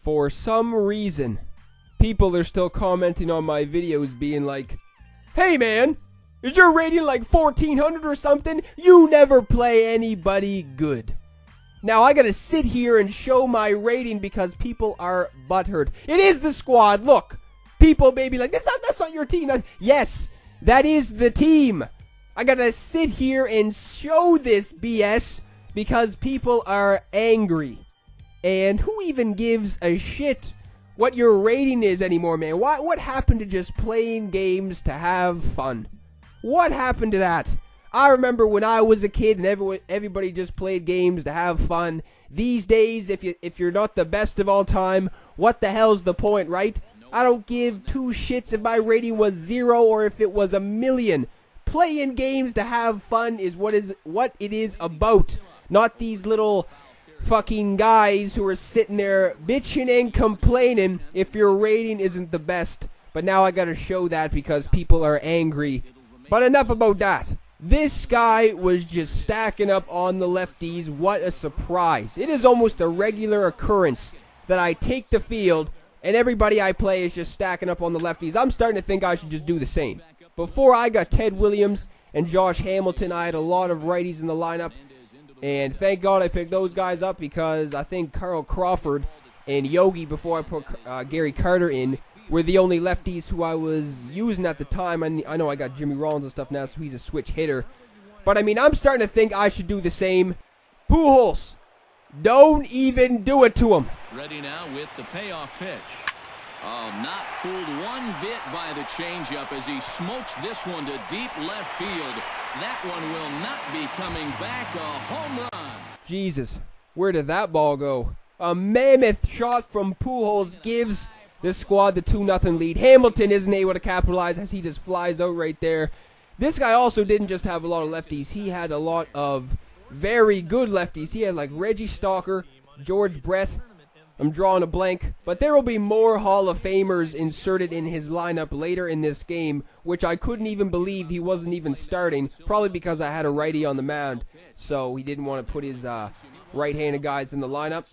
for some reason, people are still commenting on my videos being like, "Hey man, is your rating like 1400 or something? You never play anybody good." Now I gotta sit here and show my rating because people are butthurt. It is the squad, look. People may be like, that's not your team. Yes, that is the team. I gotta sit here and show this BS because people are angry. And who even gives a shit what your rating is anymore, man? What happened to just playing games to have fun? What happened to that? I remember when I was a kid and everybody just played games to have fun. These days, if you're not the best of all time, what the hell's the point, right? I don't give two shits if my rating was 0 or if it was 1,000,000. Playing games to have fun is what it is about. Not these little fucking guys who are sitting there bitching and complaining if your rating isn't the best. But now I gotta show that because people are angry. But enough about that. This guy was just stacking up on the lefties. What a surprise. It is almost a regular occurrence that I take the field and everybody I play is just stacking up on the lefties. I'm starting to think I should just do the same. Before I got Ted Williams and Josh Hamilton, I had a lot of righties in the lineup. And thank God I picked those guys up because I think Carl Crawford and Yogi, before I put Gary Carter in, were the only lefties who I was using at the time. I know I got Jimmy Rollins and stuff now, so he's a switch hitter. But, I mean, I'm starting to think I should do the same. Pujols, don't even do it to him. Ready now with the payoff pitch. Oh, not fooled one bit by the changeup as he smokes this one to deep left field. That one will not be coming back. A home run. Jesus, where did that ball go? A mammoth shot from Pujols gives this squad the 2-0 lead. Hamilton isn't able to capitalize as he just flies out right there. This guy also didn't just have a lot of lefties. He had a lot of very good lefties. He had like Reggie Stalker, George Brett. I'm drawing a blank. But there will be more Hall of Famers inserted in his lineup later in this game, which I couldn't even believe he wasn't even starting. Probably because I had a righty on the mound. So he didn't want to put his right-handed guys in the lineup.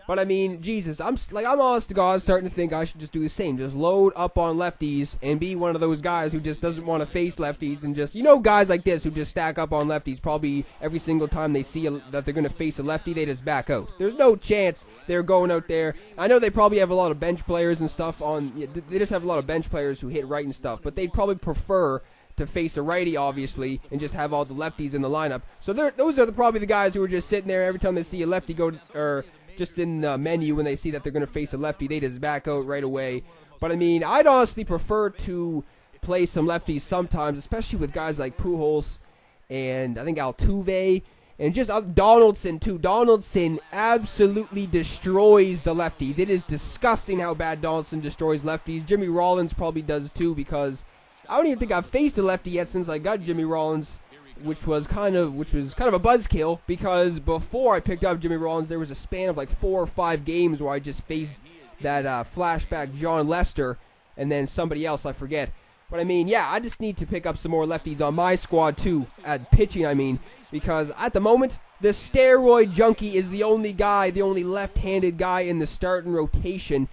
But I mean, Jesus, I'm honest to God starting to think I should just do the same. Just load up on lefties and be one of those guys who just doesn't want to face lefties and just, guys like this who just stack up on lefties. Probably every single time they see that they're going to face a lefty, they just back out. There's no chance they're going out there. I know they probably have a lot of bench players and stuff they just have a lot of bench players who hit right and stuff, but they'd probably prefer to face a righty, obviously, and just have all the lefties in the lineup. So those are probably the guys who are just sitting there every time they see a lefty go, or just in the menu when they see that they're going to face a lefty, they just back out right away. But, I mean, I'd honestly prefer to play some lefties sometimes, especially with guys like Pujols and I think Altuve and just Donaldson, too. Donaldson absolutely destroys the lefties. It is disgusting how bad Donaldson destroys lefties. Jimmy Rollins probably does, too, because I don't even think I've faced a lefty yet since I got Jimmy Rollins, which was kind of a buzzkill, because before I picked up Jimmy Rollins, there was a span of like 4 or 5 games where I just faced that flashback John Lester and then somebody else, I forget. But I mean, yeah, I just need to pick up some more lefties on my squad too, at pitching I mean, because at the moment, the steroid junkie is the only left-handed guy in the starting rotation.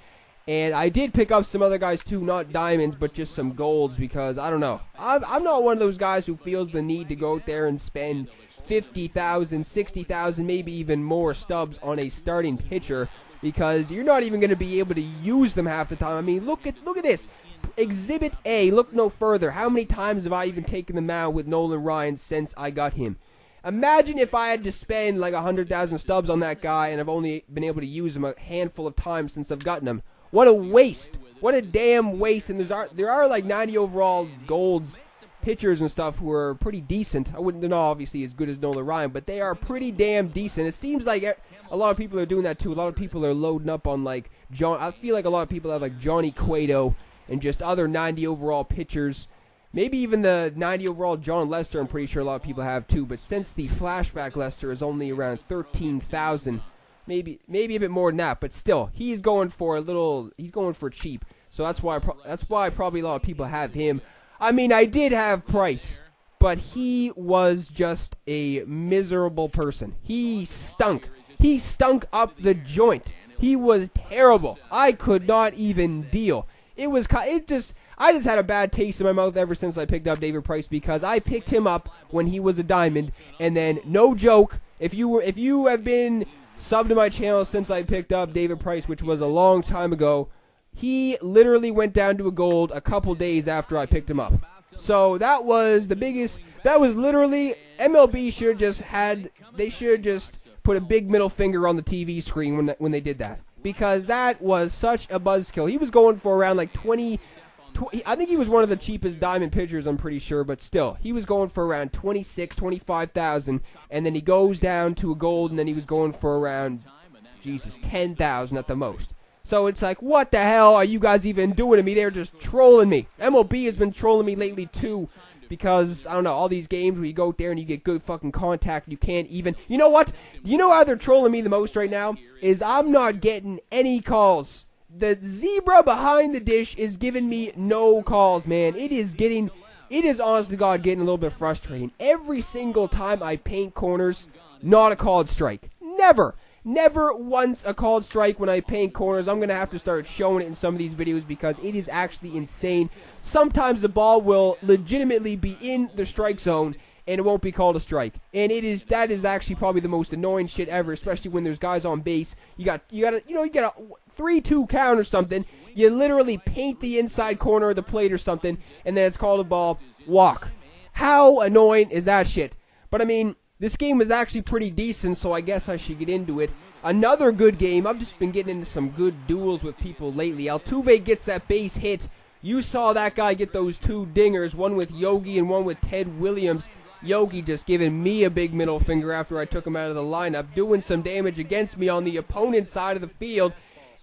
And I did pick up some other guys too, not diamonds, but just some golds, because, I don't know. I'm not one of those guys who feels the need to go out there and spend 50,000, 60,000, maybe even more stubs on a starting pitcher, because you're not even going to be able to use them half the time. I mean, look at this. Exhibit A, look no further. How many times have I even taken the mound with Nolan Ryan since I got him? Imagine if I had to spend like 100,000 stubs on that guy and I've only been able to use him a handful of times since I've gotten him. What a waste. What a damn waste. And there are like 90 overall golds pitchers and stuff who are pretty decent. I wouldn't know obviously as good as Nolan Ryan, but they are pretty damn decent. It seems like a lot of people are doing that too. A lot of people are loading up on like I feel like a lot of people have like Johnny Cueto and just other 90 overall pitchers. Maybe even the 90 overall John Lester, I'm pretty sure a lot of people have too. But since the flashback Lester is only around 13,000, maybe a bit more than that, but still, he's going for cheap. So that's why probably a lot of people have him. I mean, I did have Price, but he was just a miserable person. He stunk. He stunk up the joint. He was terrible. I could not even deal. I just had a bad taste in my mouth ever since I picked up David Price, because I picked him up when he was a diamond, and then, no joke, if you have been subbed to my channel since I picked up David Price, which was a long time ago, he literally went down to a gold a couple days after I picked him up. So that was the biggest. That was literally, MLB should have just put a big middle finger on the TV screen when they did that, because that was such a buzzkill. He was going for around like 20. I think he was one of the cheapest diamond pitchers, I'm pretty sure, but still, he was going for around 26, 25,000, and then he goes down to a gold, and then he was going for around, 10,000 at the most. So it's like, what the hell are you guys even doing to me? They're just trolling me. MLB has been trolling me lately too, because, I don't know, all these games where you go out there and you get good fucking contact, and you can't even, you know what? You know how they're trolling me the most right now? Is I'm not getting any calls. The zebra behind the dish is giving me no calls, man. It is honest to God getting a little bit frustrating. Every single time I paint corners, not a called strike. Never once a called strike when I paint corners. I'm going to have to start showing it in some of these videos, because it is actually insane. Sometimes the ball will legitimately be in the strike zone and it won't be called a strike. And that is actually probably the most annoying shit ever, especially when there's guys on base. You got a 3-2 count or something. You literally paint the inside corner of the plate or something, and then it's called a ball, walk. How annoying is that shit? But I mean, this game was actually pretty decent, so I guess I should get into it. Another good game. I've just been getting into some good duels with people lately. Altuve gets that base hit. You saw that guy get those 2 dingers, one with Yogi and one with Ted Williams. Yogi just giving me a big middle finger after I took him out of the lineup, doing some damage against me on the opponent's side of the field.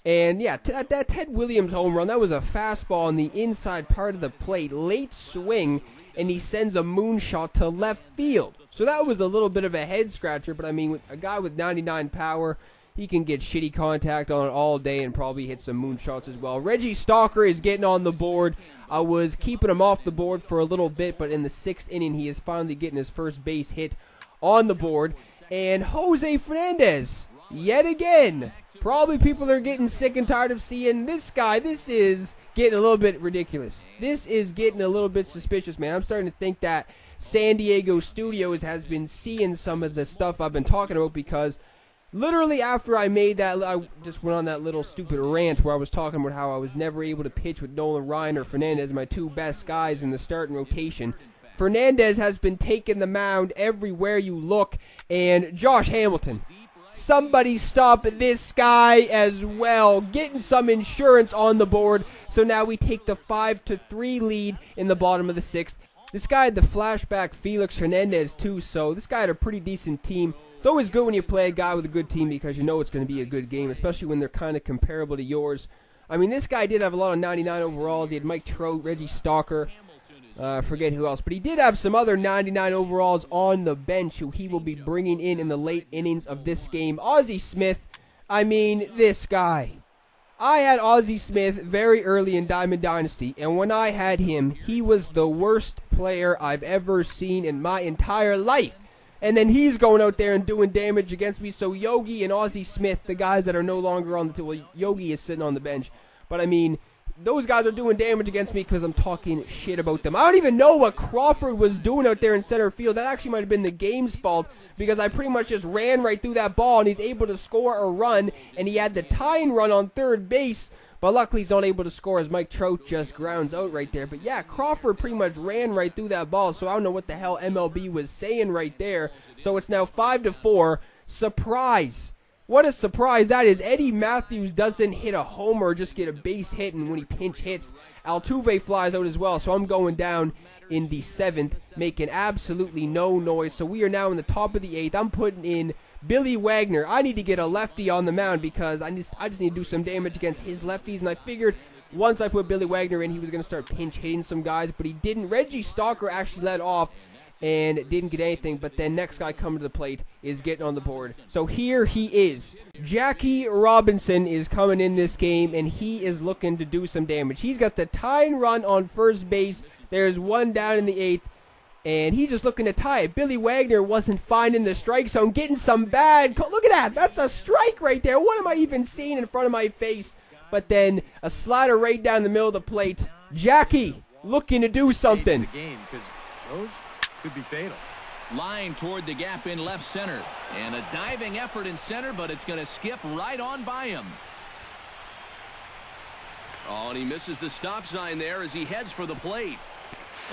And yeah, that Ted Williams home run, that was a fastball on the inside part of the plate, late swing, and he sends a moonshot to left field. So that was a little bit of a head scratcher, but I mean, with a guy with 99 power, he can get shitty contact on it all day and probably hit some moonshots as well. Reggie Stalker is getting on the board. I was keeping him off the board for a little bit, but in the 6th inning, he is finally getting his first base hit on the board. And Jose Fernandez, yet again. Probably people are getting sick and tired of seeing this guy. This is getting a little bit ridiculous. This is getting a little bit suspicious, man. I'm starting to think that San Diego Studios has been seeing some of the stuff I've been talking about, because literally after I made that, I just went on that little stupid rant where I was talking about how I was never able to pitch with Nolan Ryan or Fernandez, my 2 best guys in the starting rotation. Fernandez has been taking the mound everywhere you look, and Josh Hamilton. Somebody stop this guy as well. Getting some insurance on the board. So now we take the 5-3 lead in the bottom of the 6th. This guy had the flashback Felix Hernandez too, so this guy had a pretty decent team. It's always good when you play a guy with a good team, because you know it's going to be a good game, especially when they're kind of comparable to yours. I mean, this guy did have a lot of 99 overalls. He had Mike Trout, Reggie Stalker, forget who else, but he did have some other 99 overalls on the bench who he will be bringing in the late innings of this game. Ozzie Smith, I mean, this guy. I had Ozzie Smith very early in Diamond Dynasty, and when I had him, he was the worst player I've ever seen in my entire life. And then he's going out there and doing damage against me. So Yogi and Ozzie Smith, the guys that are no longer on the team, well, Yogi is sitting on the bench, but I mean, those guys are doing damage against me because I'm talking shit about them. I don't even know what Crawford was doing out there in center field. That actually might have been the game's fault, because I pretty much just ran right through that ball, and he's able to score a run, and he had the tying run on third base, but luckily he's not able to score as Mike Trout just grounds out right there. But yeah, Crawford pretty much ran right through that ball, so I don't know what the hell MLB was saying right there. So it's now 5-4. Surprise. What a surprise that is. Eddie Matthews doesn't hit a homer, just get a base hit, and when he pinch hits, Altuve flies out as well. So I'm going down in the 7th, making absolutely no noise. So we are now in the top of the 8th. I'm putting in Billy Wagner. I need to get a lefty on the mound, because I just need to do some damage against his lefties, and I figured once I put Billy Wagner in, he was going to start pinch hitting some guys, but he didn't. Reggie Stalker actually led off and didn't get anything, but then next guy coming to the plate is getting on the board. So here he is. Jackie Robinson is coming in this game, and he is looking to do some damage. He's got the tying run on first base. There's one down in the 8th, and he's just looking to tie it. Billy Wagner wasn't finding the strike zone, getting some bad. Look at that. That's a strike right there. What am I even seeing in front of my face? But then a slider right down the middle of the plate. Jackie looking to do something. The game, because those could be fatal. Line toward the gap in left center. And a diving effort in center, but it's going to skip right on by him. Oh, and he misses the stop sign there as he heads for the plate.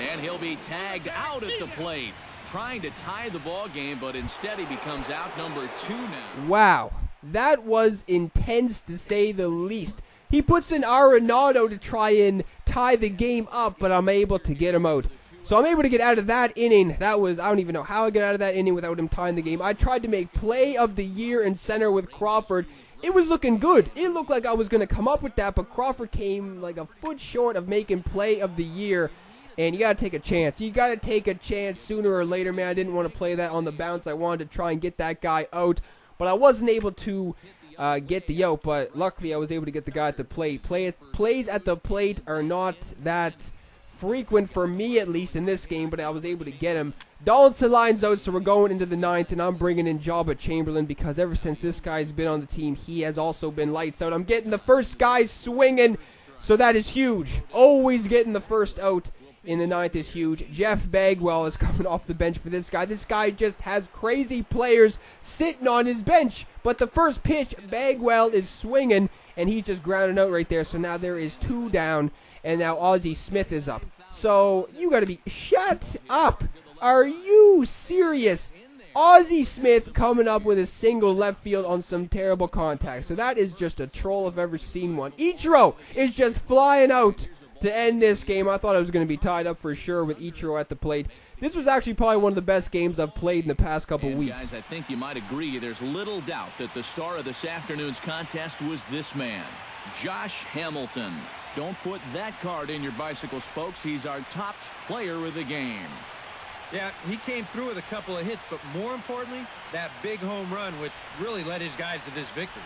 And he'll be tagged out at the plate. Trying to tie the ball game, but instead he becomes out number 2 now. Wow. That was intense to say the least. He puts in Arenado to try and tie the game up, but I'm able to get him out. So I'm able to get out of that inning. That was, I don't even know how I got out of that inning without him tying the game. I tried to make play of the year in center with Crawford. It was looking good. It looked like I was going to come up with that, but Crawford came like a foot short of making play of the year. And you got to take a chance. You got to take a chance sooner or later, man. I didn't want to play that on the bounce. I wanted to try and get that guy out. But I wasn't able to get the out. But luckily, I was able to get the guy at the plate. Plays at the plate are not that frequent for me, at least in this game, but I was able to get him. Donaldson lines out, so we're going into the 9th, and I'm bringing in Jabba Chamberlain because ever since this guy's been on the team, he has also been lights out. I'm getting the first guy swinging, so that is huge. Always getting the first out in the 9th is huge. Jeff Bagwell is coming off the bench for this guy. This guy just has crazy players sitting on his bench, but the first pitch, Bagwell is swinging, and he's just grounding out right there, so now there is 2 down, and now Ozzie Smith is up. So, you gotta be, shut up. Are you serious? Ozzie Smith coming up with a single left field on some terrible contact. So that is just a troll if I've ever seen one. Ichiro is just flying out to end this game. I thought I was going to be tied up for sure with Ichiro at the plate. This was actually probably one of the best games I've played in the past couple weeks. Guys, I think you might agree there's little doubt that the star of this afternoon's contest was this man, Josh Hamilton. Don't put that card in your bicycle spokes. He's our top player of the game. Yeah, he came through with a couple of hits, but more importantly, that big home run, which really led his guys to this victory.